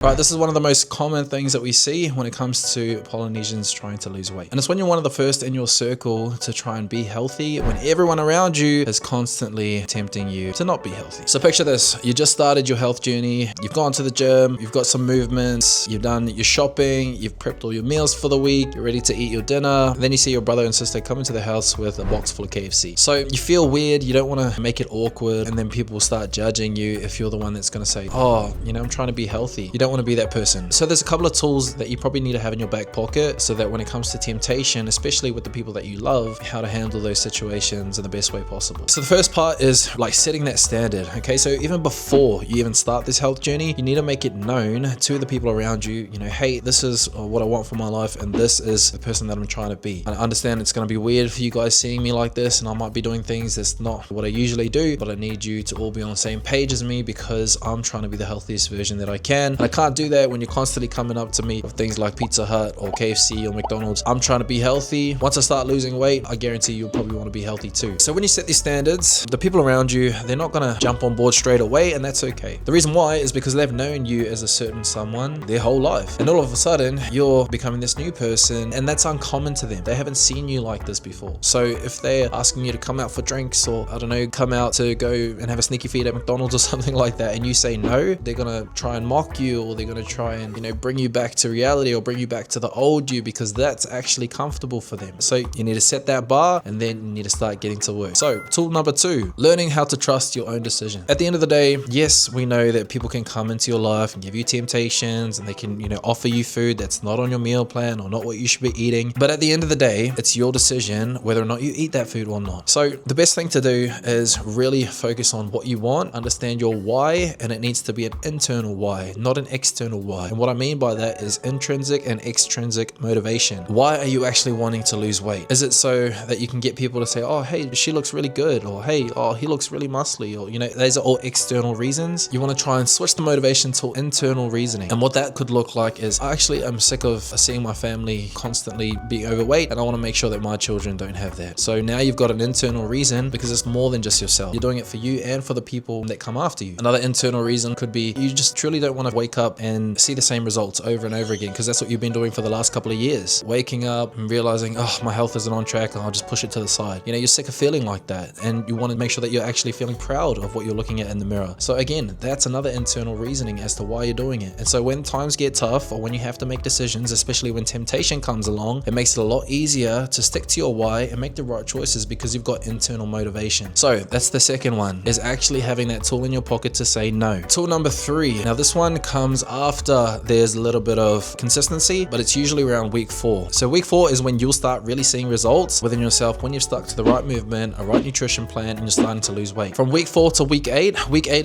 Right, this is one of the most common things that we see when it comes to Polynesians trying to lose weight. And it's when you're one of the first in your circle to try and be healthy, when everyone around you is constantly tempting you to not be healthy. So picture this, you just started your health journey, you've gone to the gym, you've got some movements, you've done your shopping, you've prepped all your meals for the week, you're ready to eat your dinner, and then you see your brother and sister come into the house with a box full of KFC. So you feel weird, you don't want to make it awkward, and then people start judging you if you're the one that's going to say, oh, I'm trying to be healthy. You don't want to be that person. So there's a couple of tools that you probably need to have in your back pocket so that when it comes to temptation, especially with the people that you love, how to handle those situations in the best way possible. So the first part is like setting that standard. Okay, so even before you even start this health journey, you need to make it known to the people around you, hey, this is what I want for my life, and this is the person that I'm trying to be. And I understand it's going to be weird for you guys seeing me like this, and I might be doing things that's not what I usually do, but I need you to all be on the same page as me because I'm trying to be the healthiest version that I can. And I can't do that when you're constantly coming up to me with things like Pizza Hut or KFC or McDonald's. I'm trying to be healthy. Once I start losing weight, I guarantee you'll probably want to be healthy too. So when you set these standards, the people around you, they're not going to jump on board straight away, and that's okay. The reason why is because they've known you as a certain someone their whole life, and all of a sudden you're becoming this new person, and that's uncommon to them. They haven't seen you like this before. So if they're asking you to come out for drinks, or I don't know, come out to go and have a sneaky feed at McDonald's or something like that, and you say no, they're gonna try and mock you, or they're gonna try and bring you back to reality, or bring you back to the old you, because that's actually comfortable for them. So you need to set that bar, and then you need to start getting to work. So tool number 2, learning how to trust your own decision. At the end of the day, yes, we know that people can come into your life and give you temptations, and they can offer you food that's not on your meal plan or not what you should be eating, but at the end of the day, it's your decision whether or not you eat that food or not. So the best thing to do is really focus on what you want, understand your why, and it needs to be an internal why, not an external why. And what I mean by that is intrinsic and extrinsic motivation. Why are you actually wanting to lose weight? Is it so that you can get people to say, oh, hey, she looks really good, or hey, oh, he looks really muscly, or those are all external reasons. You want to try and switch the motivation to internal reasoning. And what that could look like is, actually, I'm sick of seeing my family constantly being overweight, and I want to make sure that my children don't have that. So now you've got an internal reason, because it's more than just yourself. You're doing it for you and for the people that come after you. Another internal reason could be you just truly don't want to wake up and see the same results over and over again, because that's what you've been doing for the last couple of years. Waking up and realizing, oh, my health isn't on track, and I'll just push it to the side. You're sick of feeling like that, and you want to make sure that you're actually feeling proud of what you're looking at in the mirror. So again, that's another internal reasoning as to why you're doing it. And so when times get tough, or when you have to make decisions, especially when temptation comes along, it makes it a lot easier to stick to your why and make the right choices, because you've got internal motivation. So that's the second one, is actually having that tool in your pocket to say no. Tool number 3. Now this one comes after there's a little bit of consistency, but it's usually around week 4. So week 4 is when you'll start really seeing results within yourself, when you've stuck to the right movement, a right nutrition plan, and you're starting to lose weight. From week 4 to week 8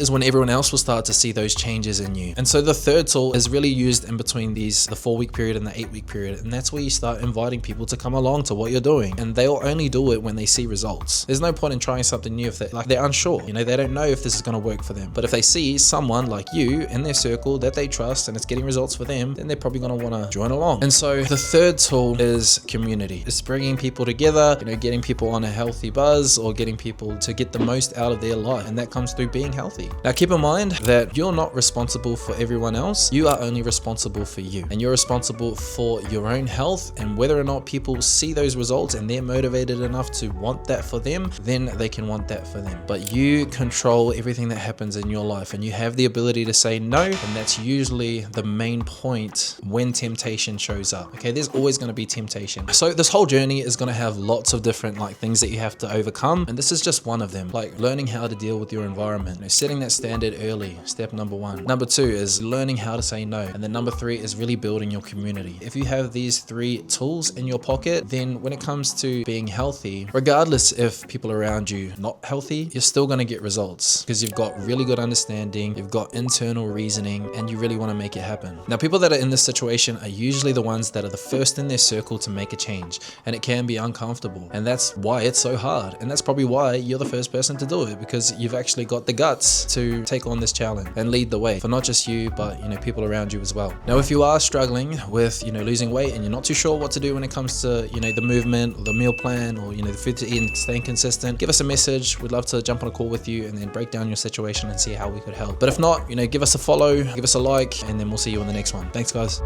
is when everyone else will start to see those changes in you. And so the third tool is really used in between the 4-week period and the 8-week period, and that's where you start inviting people to come along to what you're doing, and they'll only do it when they see results. There's no point in trying something new if they're unsure. They don't know if this is going to work for them. But if they see someone like you in their circle that they trust and it's getting results for them, then they're probably going to want to join along. And so the third tool is community. It's bringing people together, getting people on a healthy buzz, or getting people to get the most out of their life, and that comes through being healthy. Now keep in mind that you're not responsible for everyone else. You are only responsible for you, and you're responsible for your own health, and whether or not people see those results and they're motivated enough to want that for them, then they can want that for them. But you control everything that happens in your life, and you have the ability to say no, and that's usually the main point when temptation shows up. Okay, there's always going to be temptation. So this whole journey is going to have lots of different things that you have to overcome, and this is just one of them. Learning how to deal with your environment, setting that standard early, step number 1. Number 2 is learning how to say no, and then number 3 is really building your community. If you have these 3 tools in your pocket, then when it comes to being healthy, regardless if people around you not healthy, you're still going to get results, because you've got really good understanding, you've got internal reasoning, and you really want to make it happen. Now people that are in this situation are usually the ones that are the first in their circle to make a change, and it can be uncomfortable, and that's why it's so hard, and that's probably why you're the first person to do it, because you've actually got the guts to take on this challenge and lead the way for not just you, but people around you as well. Now if you are struggling with losing weight, and you're not too sure what to do when it comes to the movement, or the meal plan, or the food to eat and staying consistent, give us a message. We'd love to jump on a call with you and then break down your situation and see how we could help. But if not, give us a follow, give us a like, and then we'll see you on the next one. Thanks, guys.